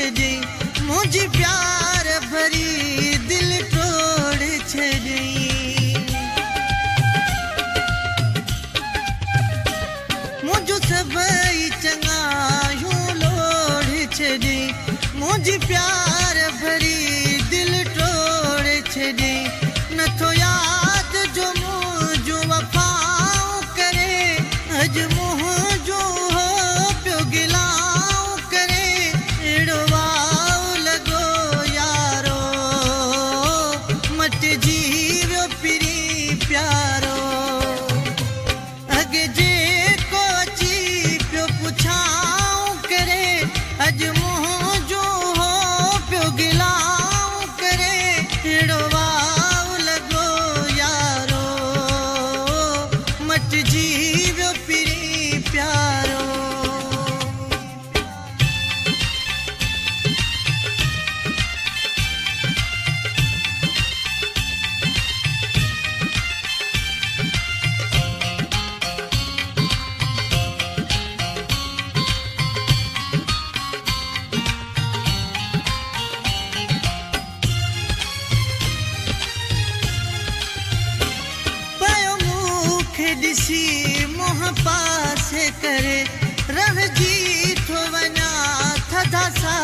छॾी मुंहिंजी प्यार भरी दिल तोड़ छॾी मुंहिंजो सभई चङायूं लोड़ छॾी मुंहिंजी प्यार भरी दिल तोड़ छॾी नथो यादि जो मुंहिंजो वफ़ाऊं करे अॼु मुंहिंजो हो पियो गिलाऊं करे अहिड़ो वाओ लॻो यारो मटिजी वियो पिरी प्यारो अॻे जेको अची पियो पुछाऊं करे अॼु मुंहिंजो हो पियो गिलाऊं करे अहिड़ो वाओ लॻो यारो मटिजी वियो पिरी प्यारो पयो मूंखे ॾिसी मुंहुं पासे करे रहिजी थो वञा थधा सा